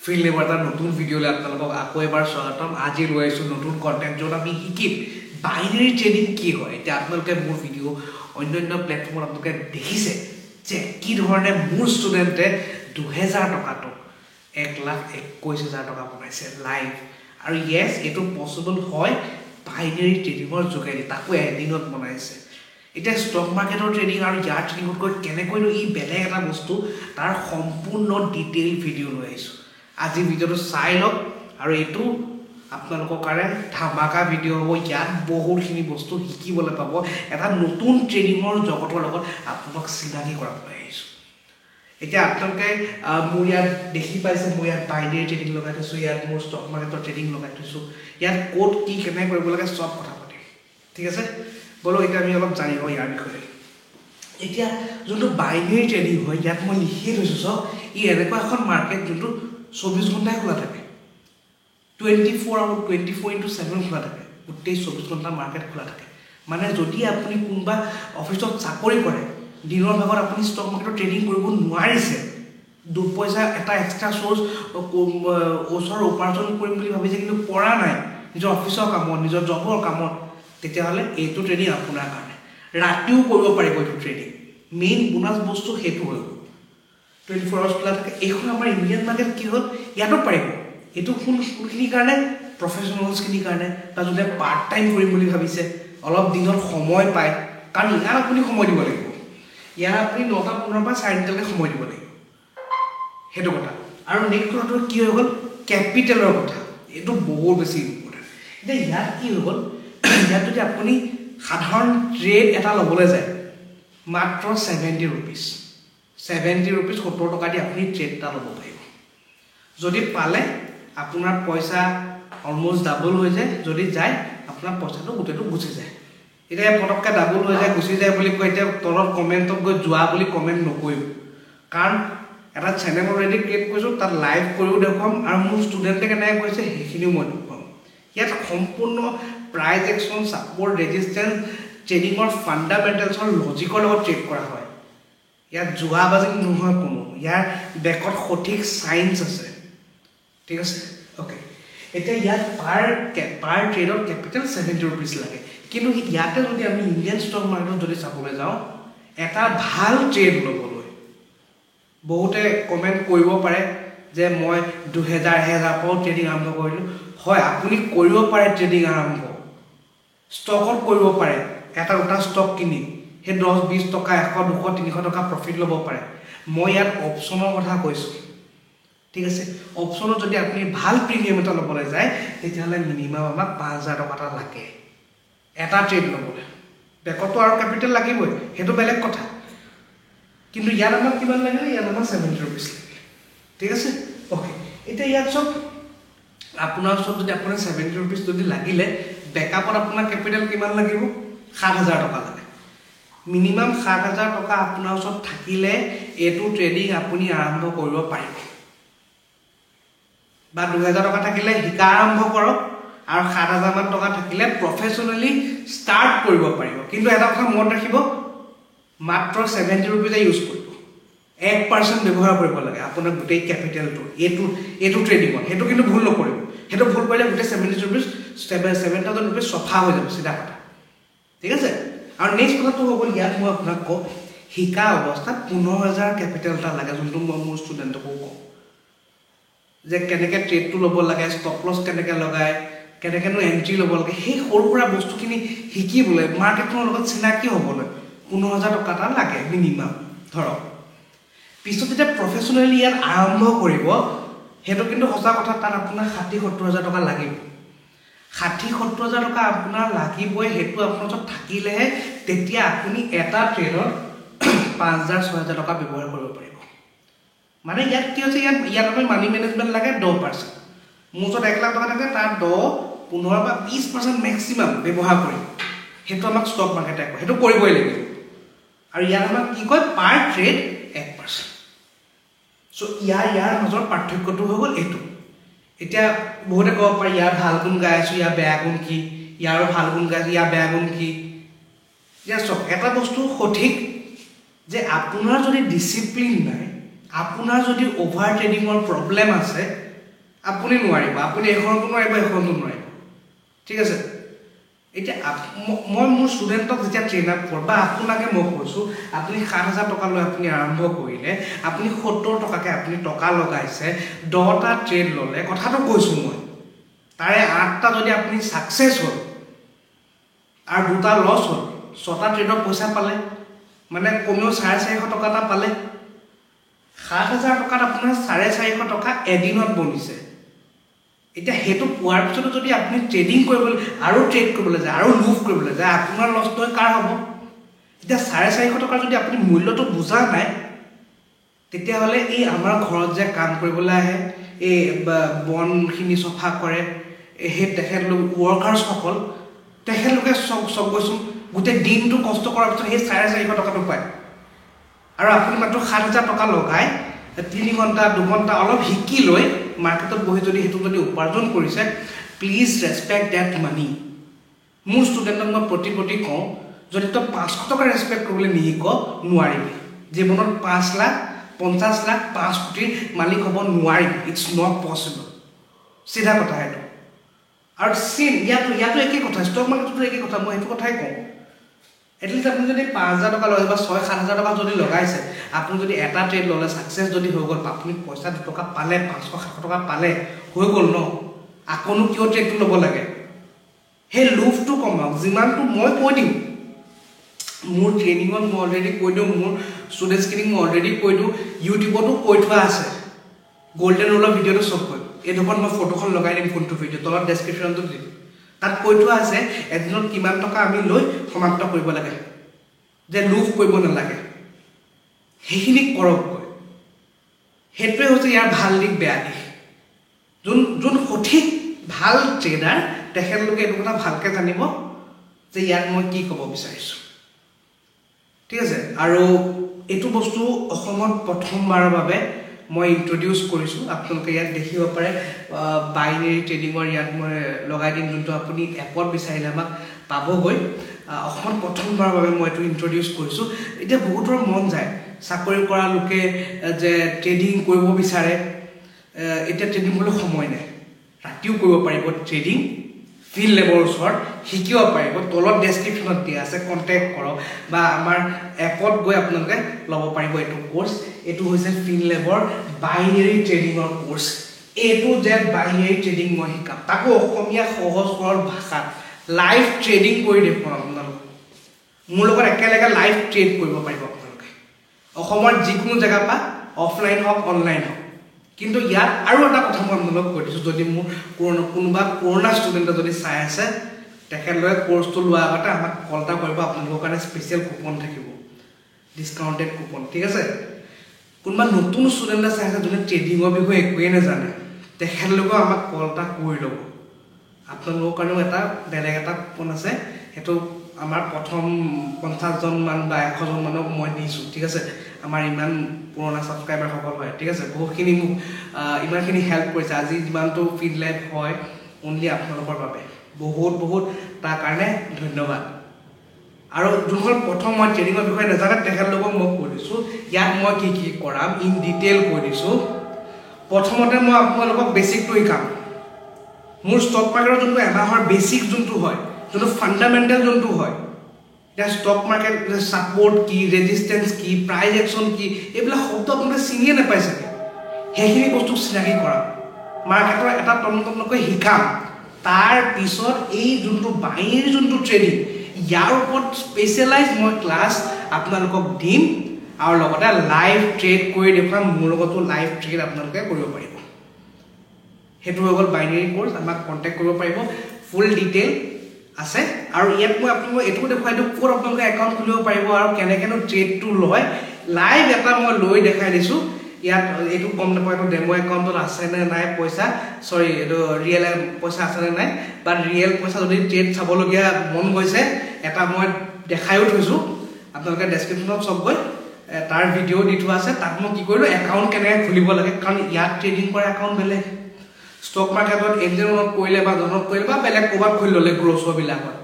feel never এটা নতুন ভিডিঅ'লৈ আপোনালোকক আকৌ এবাৰ স্বাগতম আজি লৈ আহিছোঁ নতুন কণ্টেণ্ট য'ত আমি শিকিম বাইনেৰী ট্ৰেডিং কি হয় এতিয়া আপোনালোকে মোৰ ভিডিঅ' অন্যান্য প্লেটফৰ্মত আপোনালোকে দেখিছে যে কি ধৰণে মোৰ ষ্টুডেণ্টে 2000 টকাটো 1,21,000 টকা বনাইছে লাইভ আৰু য়েছ এইটো পচিবল হয় বাইনেৰী ট্ৰেডিঙৰ যোগেদি তাকো এদিনত বনাইছে এতিয়া ষ্টক মাৰ্কেটৰ ট্ৰেডিং আৰু ইয়াৰ ট্ৰেডিঙতকৈ কেনেকৈনো ই বেলেগ এটা বস্তু তাৰ সম্পূৰ্ণ ডিটেইল ভিডিঅ' লৈ আহিছোঁ আজি ভিডিঅ'টো চাই লওক আৰু এইটো আপোনালোকৰ কাৰণে ধামাকা ভিডিঅ' হ'ব ইয়াত বহুতখিনি বস্তু শিকিবলৈ পাব এটা নতুন ট্ৰেডিঙৰ জগতৰ লগত আপোনাক চিনাকি কৰাবলৈ আহিছোঁ এতিয়া আপোনালোকে মোৰ ইয়াত দেখি পাইছে মই ইয়াত বাইনেৰী ট্ৰেডিং লগাই থৈছোঁ ইয়াত মোৰ ষ্টক মাৰ্কেটৰ ট্ৰেডিং লগাই থৈছোঁ ইয়াত ক'ত কি কেনেকৈ কৰিব লাগে চব কথা পাতিম ঠিক আছে বলো এতিয়া আমি অলপ জানিব ইয়াৰ বিষয়ে এতিয়া যোনটো বাইনেৰী ট্ৰেডিং হয় ইয়াত মই লিখি থৈছোঁ চব ই এনেকুৱা এখন মাৰ্কেট যোনটো 24 ঘণ্টাই খোলা থাকে 24 আৱাৰ 24/7 খোলা থাকে গোটেই 24 ঘণ্টা মাৰ্কেট খোলা থাকে মানে যদি আপুনি কোনোবা অফিচত চাকৰি কৰে দিনৰ ভাগত আপুনি ষ্টক মাৰ্কেটৰ ট্ৰেডিং কৰিব নোৱাৰিছে দুপইচা এটা এক্সট্ৰা সোৰ্স ওচৰ উপাৰ্জন কৰিম বুলি ভাবিছে কিন্তু পৰা নাই নিজৰ অফিচৰ কামত নিজৰ জবৰ কামত তেতিয়াহ'লে এইটো ট্ৰেডিং আপোনাৰ কাৰণে ৰাতিও কৰিব পাৰিব এইটো ট্ৰেডিং মেইন বোনাছ বস্তু সেইটো হৈ গ'ল 24 আৱাৰ্ছ খোলা থাকে এইখন আমাৰ ইণ্ডিয়ান মাৰ্কেট কি হ'ল ইয়াতো পাৰিব এইটো কোনখিনিৰ কাৰণে প্ৰফেচনেলছখিনিৰ কাৰণে বা যোনে পাৰ্ট টাইম কৰিম বুলি ভাবিছে অলপ দিনত সময় পায় কাৰণ ইয়াত আপুনি সময় দিব লাগিব ইয়াত আপুনি 9:15 পৰা 4:00 সময় দিব লাগিব সেইটো কথা আৰু নেক্সট কথাটো কি হৈ গ'ল কেপিটেলৰ কথা এইটো বহুত বেছি ইম্পৰ্টেণ্ট এতিয়া ইয়াত কি হৈ গ'ল ইয়াত যদি আপুনি সাধাৰণ ট্ৰেড এটা ল'বলৈ যায় মাত্ৰ 70 ৰুপিজ 70 টকা দি আপুনি ট্ৰেড এটা ল'ব পাৰিব যদি পালে আপোনাৰ পইচা অলমোষ্ট ডাবল হৈ যায় যদি যায় আপোনাৰ পইচাটো গোটেইটো গুচি যায় এতিয়া পটককৈ ডাবল হৈ যায় গুচি যায় বুলি কয় এতিয়া তলত কমেণ্টত গৈ যোৱা বুলি কমেণ্ট নকৰিব কাৰণ এটা চেনেল অলৰেডি ক্ৰিয়েট কৰিছোঁ তাত লাইভ কৰিও দেখুৱাম আৰু মোৰ ষ্টুডেণ্টে কেনেকৈ কৈছে সেইখিনিও মই দেখুৱাম ইয়াত সম্পূৰ্ণ প্ৰাইজ একশ্যন ছাপৰ্ট ৰেজিষ্টেঞ্চ ট্ৰেডিঙৰ ফাণ্ডামেণ্টেলছৰ লজিকৰ লগত ট্ৰেড কৰা হয় ইয়াত যোৱাবাজি নহয় কোনো ইয়াৰ বেকত সঠিক চাইন্স আছে ঠিক আছে অ'কে এতিয়া ইয়াত পাৰ ট্ৰেডৰ কেপিটেল 70 ৰুপিজ লাগে কিন্তু ইয়াতে যদি আমি ইণ্ডিয়ান ষ্টক মাৰ্কেটত যদি চাবলৈ যাওঁ এটা ভাল ট্ৰেড ল'বলৈ বহুতে কমেণ্ট কৰিব পাৰে যে মই 2000 পৰাও ট্ৰেডিং আৰম্ভ কৰিলোঁ হয় আপুনি কৰিব পাৰে ট্ৰেডিং আৰম্ভ ষ্টকত কৰিব পাৰে এটা দুটা ষ্টক কিনি সেই 10-20 টকা 100 200 300 টকা প্ৰফিট ল'ব পাৰে মই ইয়াত অপশ্যনৰ কথা কৈছোঁ ঠিক আছে অপশ্যনত যদি আপুনি ভাল প্ৰিমিয়াম এটা ল'বলৈ যায় তেতিয়াহ'লে মিনিমাম আমাক 5000 টকা এটা লাগে এটা ট্ৰেড ল'বলৈ বেকতো আৰু কেপিটেল লাগিবই সেইটো বেলেগ কথা কিন্তু ইয়াত আমাক কিমান লাগিলে ইয়াত আমাক 70 ৰুপিজ লাগিলে ঠিক আছে অ'কে এতিয়া ইয়াত চব আপোনাৰ ওচৰত যদি আপোনাৰ 70 ৰুপিজ যদি লাগিলে বেকআপত আপোনাৰ কেপিটেল কিমান লাগিব 7000 টকা লাগে মিনিমাম 7000 টকা আপোনাৰ ওচৰত থাকিলে এইটো ট্ৰেডিং আপুনি আৰম্ভ কৰিব পাৰিব বা 2000 টকা থাকিলে শিকা আৰম্ভ কৰক আৰু 7000 মান টকা থাকিলে প্ৰফেচনেলি ষ্টাৰ্ট কৰিব পাৰিব কিন্তু এটা কথা মনত ৰাখিব মাত্ৰ 70 ৰুপিজে ইউজ কৰিব 1% ব্যৱহাৰ কৰিব লাগে আপোনাৰ গোটেই কেপিটেলটো এইটো ট্ৰেডিঙত সেইটো কিন্তু ভুল নকৰিব সেইটো ভুল কৰিলে গোটেই 70 ৰুপিজ 7000 ৰুপিজ চফা হৈ যাব চিধা কথা ঠিক আছে আৰু নেক্সট কথাটো হ'ব ইয়াত মই আপোনাক কওঁ শিকা অৱস্থাত 15000 কেপিটেল এটা লাগে যোনটো মই মোৰ ষ্টুডেণ্টকো কওঁ যে কেনেকৈ ট্ৰেডটো ল'ব লাগে ষ্টপ লছ কেনেকৈ লগায় কেনেকৈনো এণ্ট্ৰি ল'ব লাগে সেই সৰু সুৰা বস্তুখিনি শিকিবলৈ মাৰ্কেটখনৰ লগত চিনাকি হ'বলৈ 15000 টকা এটা লাগে মিনিমাম ধৰক পিছত যেতিয়া প্ৰফেচনেলি ইয়াত আৰম্ভ কৰিব সেইটো কিন্তু সঁচা কথা তাত আপোনাৰ 60-70 টকা লাগিব 60-70 টকা আপোনাৰ লাগিবই সেইটো আপোনাৰ ওচৰত থাকিলেহে তেতিয়া আপুনি এটা ট্ৰেডত 5000-6000 টকা ব্যৱহাৰ কৰিব পাৰিব মানে ইয়াত কি হৈছে ইয়াত আপুনি মানি মেনেজমেণ্ট লাগে 10% মোৰ ওচৰত 1 লাখ টকা থাকে তাৰ 10-15 বা 20% মেক্সিমাম ব্যৱহাৰ কৰিম সেইটো আমাক ষ্টক মাৰ্কেটে কয় সেইটো কৰিবই লাগিব আৰু ইয়াত আমাক কি কয় পাৰ ট্ৰেড 1% চ' ইয়াৰ মাজৰ পাৰ্থক্যটো হৈ গ'ল এইটো এতিয়া বহুতে ক'ব পাৰে ইয়াৰ ভাল গুণ গাই আছোঁ ইয়াৰ বেয়া গুণ কি ইয়াৰ ভাল গুণ গাই আছোঁ ইয়াৰ বেয়া গুণ কি ইয়াৰ চব এটা বস্তু সঠিক যে আপোনাৰ যদি ডিচিপ্লিন নাই আপোনাৰ যদি অভাৰ ট্ৰেডিঙৰ প্ৰব্লেম আছে আপুনি নোৱাৰিব আপুনি এখনতো নোৱাৰিব এখনতো নোৱাৰিব ঠিক আছে এতিয়া মই মোৰ ষ্টুডেণ্টক যেতিয়া ট্ৰেইন আপ কৰোঁ বা আপোনাকে মই কৈছোঁ আপুনি ৭,০০০ টকা লৈ আপুনি আৰম্ভ কৰিলে আপুনি ৭০ টকাকৈ আপুনি টকা লগাইছে 10টা ট্ৰেড ল'লে কথাটো কৈছোঁ মই তাৰে 8টা যদি আপুনি ছাকচেছ হ'ল আৰু 2টা লছ হ'ল 6টা ট্ৰেডৰ পইচা পালে মানে কমেও 450 টকা এটা পালে ৭,০০০ টকাত আপোনাৰ 450 টকা এদিনত বনিছে এতিয়া হেতু পোৱাৰ পিছত যদি আপুনি ট্ৰেডিং কৰিবলৈ আৰু ট্ৰেড কৰিবলৈ যায় আৰু মুভ কৰিবলৈ যায় আপোনাৰ লছ হৈ কাৰ হ'ব এতিয়া 450 টকাৰ যদি আপুনি মূল্যটো বুজা নাই তেতিয়াহ'লে এই আমাৰ ঘৰত যে কাম কৰিবলৈ আহে এই বনখিনি চফা কৰে সেই তেখেতলোক ৱৰ্কাৰ্ছসকল তেখেতলোকে চব গৈছোঁ গোটেই দিনটো কষ্ট কৰাৰ পিছত সেই 450 টকাটো পায় আৰু আপুনি মাত্ৰ ৭,০০০ টকা লগাই 3 ঘণ্টা 2 ঘণ্টা অলপ শিকি লৈ মাৰ্কেটত বহি যদি হেতু যদি উপাৰ্জন কৰিছে প্লিজ ৰেসপেক্ট দ্যাট মানি মোৰ ষ্টুডেণ্টক মই প্ৰতি কওঁ যদি তই 500 টকা ৰেসপেক্ট কৰিবলৈ নিশিক নোৱাৰিবি জীৱনত 5 লাখ 50 লাখ 5 কোটিৰ মালিক হ'ব নোৱাৰিবি ইটছ নট পচিবল সিধা কথা এইটো আৰু সিন ইয়াতো একেই কথা ষ্টক মাৰ্কেটতো একেই কথা মই এইটো কথাই কওঁ এটলিষ্ট আপুনি যদি 5,০০০ টকা লগাই বা 6,০০০ টকা যদি লগাইছে আপুনি যদি এটা ট্ৰেড ল'লে ছাকচেছ যদি হৈ গ'ল আপুনি পইচা 2 টকা পালে 500 টকা পালে হৈ গ'ল ন আকৌনো কিয় ট্ৰেডটো ল'ব লাগে সেই লোভটো কমাওক যিমানটো মই কৈ দিম মোৰ ট্ৰেইনিঙত মই অলৰেডি কৈ দিওঁ মোৰ ষ্টুডেণ্টছখিনিক মই অলৰেডি কৈ দিওঁ ইউটিউবতো কৈ থোৱা আছে গোল্ডেন ৰুলৰ ভিডিঅ'টো চব কৈ এইডোখৰত মই ফটোখন লগাই দিম কোনটো ভিডিঅ' তলত ডেছক্ৰিপশ্যনটো দিম তাত কৈ থোৱা আছে এদিনত কিমান টকা আমি লৈ সমাপ্ত কৰিব লাগে যে লোভ কৰিব নালাগে সেইখিনি কৰকগৈ সেইটোৱে হৈছে ইয়াৰ ভাল দিশ বেয়া দিশ যোন সঠিক ভাল ট্ৰেডাৰ তেখেতলোকে এইটো কথা ভালকৈ জানিব যে ইয়াত মই কি ক'ব বিচাৰিছোঁ ঠিক আছে আৰু এইটো বস্তু অসমত প্ৰথমবাৰৰ বাবে মই ইন্ট্ৰোডিউস কৰিছোঁ আপোনালোকে ইয়াত দেখিব পাৰে বাইনাৰী ট্ৰেডিঙৰ ইয়াত মই লগাই দিম যোনটো আপুনি এপত বিচাৰিলে আমাক পাবগৈ অসমত প্ৰথমবাৰৰ বাবে মই এইটো ইন্ট্ৰোডিউস কৰিছোঁ এতিয়া বহুতৰ মন যায় চাকৰি কৰা লোকে যে ট্ৰেডিং কৰিব বিচাৰে এতিয়া ট্ৰেডিং কৰিবলৈ সময় নাই ৰাতিও কৰিব পাৰিব ট্ৰেডিং ফিল্ড লেবৰ ওচৰত শিকিব পাৰিব তলত ডেছক্ৰিপশ্যনত দিয়া আছে কণ্টেক্ট কৰক বা আমাৰ এপত গৈ আপোনালোকে ল'ব পাৰিব এইটো কোৰ্চ এইটো হৈছে ফিল্ড লেবৰ বাইনাৰী ট্ৰেডিঙৰ কোৰ্চ এইটো যে বাইনাৰী ট্ৰেডিং মই শিকাম তাকো অসমীয়া সহজ সৰল ভাষাত লাইভ ট্ৰেডিং কৰি দেখুৱাম আপোনালোকে মোৰ লগত একেলগে লাইভ ট্ৰেড কৰিব পাৰিব আপোনালোকে অসমৰ যিকোনো জেগা পৰা অফলাইন হওক অনলাইন হওক কিন্তু ইয়াত আৰু এটা কথা মই আপোনালোকক কৈ দিছোঁ যদি মোৰ কোনোবা পুৰণা ষ্টুডেণ্টে যদি চাই আছে তেখেতলোকে কোৰ্চটো লোৱাৰ আগতে আমাক কল এটা কৰিব আপোনালোকৰ কাৰণে স্পেচিয়েল কুপন থাকিব ডিছকাউণ্টেড কুপন ঠিক আছে কোনোবা নতুন ষ্টুডেণ্টে চাই আছে যোনে ট্ৰেডিঙৰ বিষয়ে একোৱেই নাজানে তেখেতলোকেও আমাক কল এটা কৰি ল'ব আপোনালোকৰ কাৰণেও এটা বেলেগ এটা কুপন আছে সেইটো আমাৰ প্ৰথম 50জন মান বা 100জন মানক মই দিছোঁ ঠিক আছে আমাৰ ইমান পুৰণা ছাবস্ক্ৰাইবাৰসকল হয় ঠিক আছে বহুতখিনি মোক ইমানখিনি হেল্প কৰিছে আজি যিমানটো ফিল্ড লাইভ হয় অনলি আপোনালোকৰ বাবে বহুত তাৰ কাৰণে ধন্যবাদ আৰু যোনসকল প্ৰথম মই ট্ৰেডিঙৰ বিষয়ে নাজানে তেখেতলোকক মই কৈ দিছোঁ ইয়াত মই কি কৰাম ইন ডিটেইল কৈ দিছোঁ প্ৰথমতে মই আপোনালোকক বেছিকটো শিকাম মোৰ ষ্টক মাৰ্কেটৰ যোনটো এমাহৰ বেছিক যোনটো হয় যোনটো ফাণ্ডামেণ্টেল যোনটো হয় এতিয়া ষ্টক মাৰ্কেট ছাপোৰ্ট কি ৰেজিষ্টেঞ্চ কি প্ৰাইজ একশ্যন কি এইবিলাক শব্দ আপোনালোকে চিনিয়ে নাপায় চাগে সেইখিনি বস্তু চিনাকি কৰা মাৰ্কেটৰ এটা তন্নকৈ শিকাম তাৰ পিছত এই যোনটো বাইনাৰী যোনটো ট্ৰেডিং ইয়াৰ ওপৰত স্পেচিয়েলাইজ মই ক্লাছ আপোনালোকক দিম আৰু লগতে লাইভ ট্ৰেড কৰি দেখুৱাম মোৰ লগতো লাইভ ট্ৰেড আপোনালোকে কৰিব পাৰিব সেইটো হৈ গ'ল বাইনাৰী কোৰ্চ আমাক কণ্টেক্ট কৰিব পাৰিব ফুল ডিটেইল আছে আৰু ইয়াত মই আপোনালোকক এইটো দেখুৱাই দিওঁ ক'ত আপোনালোকে একাউণ্ট খুলিব পাৰিব আৰু কেনেকৈনো ট্ৰেডটো লয় লাইভ এটা মই লৈ দেখাই দিছোঁ ইয়াত এইটো গম নাপাওঁ এইটো ডেমো একাউণ্টত আছেনে নাই পইচা চৰি এইটো ৰিয়েল পইচা আছেনে নাই বাট ৰিয়েল পইচা যদি ট্ৰেড চাবলগীয়া মন গৈছে এটা মই দেখায়ো থৈছোঁ আপোনালোকে ডেছক্ৰিপশ্যনত চব গৈ তাৰ ভিডিঅ' দি থোৱা আছে তাত মই কি কৰিলোঁ একাউণ্ট কেনেকৈ খুলিব লাগে কাৰণ ইয়াত ট্ৰেডিং কৰা একাউণ্ট বেলেগ ষ্টক মাৰ্কেটত এঞ্জেলত কৰিলে বা জনত কৰিলে বা বেলেগ ক'ৰবাত খুলি ল'লে গ্ৰ'ছৰবিলাকত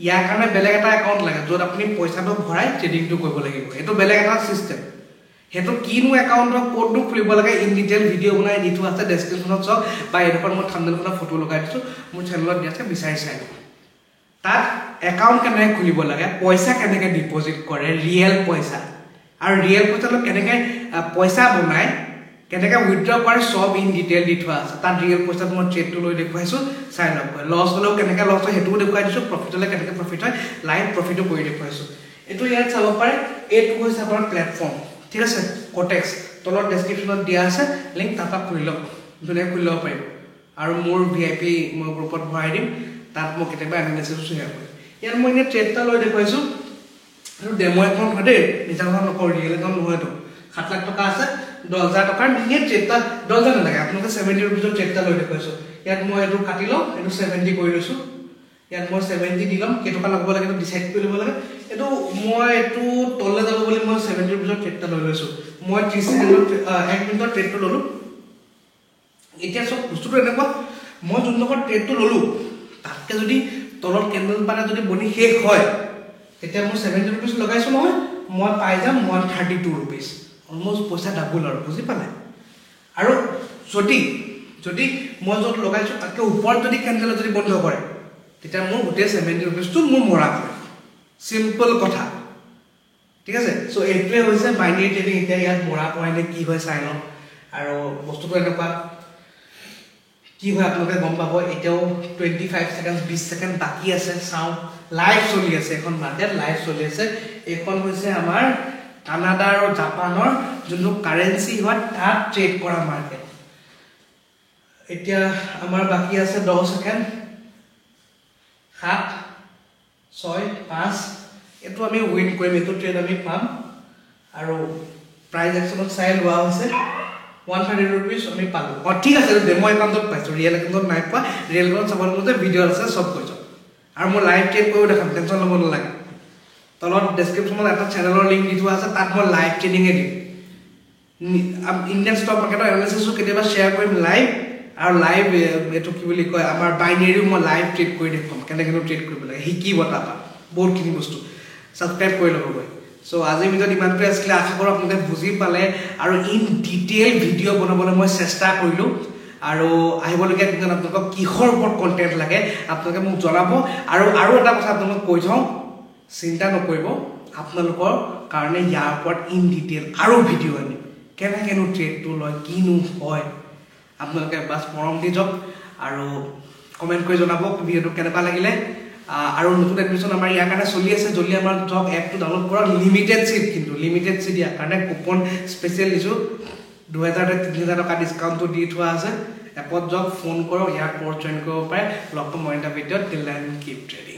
ইয়াৰ কাৰণে বেলেগ এটা একাউণ্ট লাগে য'ত আপুনি পইচাটো ভৰাই ট্ৰেডিংটো কৰিব লাগিব এইটো বেলেগ এটা ছিষ্টেম হেতু কিনো একাউণ্ট কোডটো খুলিব লাগে ইন ডিটেইল ভিডিও বনাই দি থোৱা আছে ডেসক্ৰিপচনত চক বা এডোখন মই থাম্বনেলখনৰ ফটো লগাই দিছো মোৰ চেনেলত দি আছে বিচাৰি চাই তাত একাউণ্ট কেনেকৈ খুলিব লাগে পইচা কেনেকৈ ডিপোজিট কৰে ৰিয়েল পইচা আৰু ৰিয়েল পইচা কেনেকৈ পইচা বনায় কেনেকৈ উইথড্ৰ কৰে সব ইন ডিটেইল দি থোৱা আছে তাত ৰিয়েল পইচাত মই ট্ৰেডটো লৈ দেখুৱাইছো চাই লওক লছ হ'লেও কেনেকৈ লছ হয় সেইটোও দেখুৱাই দিছো প্ৰফিট হ'লে কেনেকৈ প্ৰফিট হয় লাইভ প্ৰফিটো কৰি দেখুৱাইছো এইটো ইয়াত চাব পাৰে এইটো হৈছে আপোনাৰ প্লেটফৰ্ম ঠিক আছে কোটেক্স তলত ডেসক্ৰিপচনত দিয়া আছে লিংক তাপা খুলি লওক ধুনীয়া খুলি ল'ব পাৰিব আৰু মোৰ VIP মই গ্ৰুপত ভৰাই দিম তাত মই কেতিয়াবা এনালাইচিছ শ্বেয়াৰ কৰিম ইয়াত মই এনে ট্ৰেডটা লৈ দেখুৱাইছো আৰু ডেমো একাউণ্ট হয় দেই নিজা কথা নকওঁ ৰিয়েল একাউণ্ট নহয়তো 7 লাখ টকা আছে 10,000 টকাৰ নিয়ে ট্ৰেডটা 10,000 নালাগে আপোনালোকে 70 ৰুপিজৰ ট্ৰেডটা লৈ দেখুৱাইছো ইয়াত মই এইটো কাটি লওঁ এইটো 70 কৰি লৈছো ইয়াত মই 70 দি লম কেটকা লগাব লাগে তো ডিসাইড কৰি ল'ব লাগে এটো মই এটো তললে যাব বুলি মই 70 ৰুপিজৰ ট্ৰেডটা লৈ লৈছো মই 30 সেকেন্ডৰ 1 মিনিটৰ ট্ৰেডটো ললো এতিয়া সব বস্তুটো এনেকুৱা মই যোনটো ট্ৰেডটো ললো তাতকে যদি তলত কেন্ডেল পাৰা যদি বনি শেষ হয় তেতিয়া মই 70 ৰুপিজ লগাইছো নহয় মই পাই যাম 132 ৰুপিজ অলমোস্ট পইচা ডাবল আৰু বুজি পালে আৰু যদি মই যত লগাইছো তাতকে ওপৰত যদি কেন্ডেল যদি বন্ধ কৰে তেতিয়া মোৰ গোটে 70 ৰুপিজটো মোৰ মৰা হয় সিম্পল কথা ঠিক আছে সো এইটোৱে হৈছে বাইনাৰী ট্ৰেডিং এতিয়া ইয়াত মৰা পইণ্ট কি হয় চাই লওঁ আৰু বস্তুটো এনেকুৱা কি হয় আপোনালোকে গম পাব এতিয়াও 25 সেকেন্ড 20 সেকেন্ড বাকি আছে চাও লাইভ চলি আছে এখন মাৰ্কেট লাইভ চলি আছে এখন হৈছে আমাৰ কানাডা আৰু জাপানৰ যোনটো কাৰেন্সি হয় তাত ট্ৰেড কৰা মাৰ্কেট এতিয়া আমাৰ বাকি আছে 10 সেকেন্ড 7 6 5 এটো আমি উইন কৰিম এটো ট্ৰেড আমি পাম আৰু প্ৰাইস একচনত চাই লোৱা হৈছে 130 ৰুপিজ আমি পালো ঠিক আছে ডেমো একাউণ্টত পাইছো ৰিয়েল একাউণ্টত নাই পোৱা ৰিয়েল একাউণ্ট চাবলৈ ভিডিও আছে সব কৈছো আৰু মই লাইভ ট্ৰেড কৰি দেখাম টেনচন ল'ব নালাগে তলত ডেসক্ৰিপচনত এটা চেনেলৰ লিংক দি থোৱা আছে তাত মই লাইভ ট্ৰেডিং এ দিম ইণ্ডিয়ান ষ্টক মাৰ্কেটৰ এনালাইচিছও কেতিয়াবা শ্বেয়াৰ কৰিম লাইভ আৰু লাইভ এটো কি বুলি কয় আমাৰ বাইনাৰীও মই লাইভ ট্ৰেড কৰি দেখাম কেনেকৈ ট্ৰেড কৰিব লাগে শিকিব তাপা বহুতখিনি বস্তু সাবস্ক্ৰাইব কৰি ল'ব সো আজি ভিডিঅ'ত ইমানটোৱে আছিলে আশা কৰোঁ আপোনালোকে বুজি পালে আৰু ইন ডিটেইল ভিডিঅ' বনাবলৈ মই চেষ্টা কৰিলোঁ আৰু আহিবলগীয়া দিনত আপোনালোকক কিহৰ ওপৰত কণ্টেণ্ট লাগে আপোনালোকে মোক জনাব আৰু এটা কথা আপোনালোকক কৈ থওঁ চিন্তা নকৰিব আপোনালোকৰ কাৰণে ইয়াৰ ওপৰত ইন ডিটেইল আৰু ভিডিঅ' আনিম কেনেকৈনো ট্ৰেডটো লয় কিনো হয় আপোনালোকে বাছ মৰম দি যাওক আৰু কমেণ্ট কৰি জনাব ভিডিঅ'টো কেনেকুৱা লাগিলে আৰু নতুন এডমিশন আমাৰ ইয়াৰ কাৰণে চলি আছে জলদি আমাৰ জব এপটো ডাউনলোড কৰক লিমিটেড সিট কিন্তু লিমিটেড সিট ইয়াৰ কাৰণে কুপন স্পেচিয়েল দিছোঁ 2000-3000 টকা ডিছকাউণ্টটো দি থোৱা আছে এপত জব ফোন কৰক ইয়াৰ পৰ জইন কৰিব পাৰে লগ পাম মই এটা ভিডিঅ'ত টিল দেন কিপ ট্ৰেডিং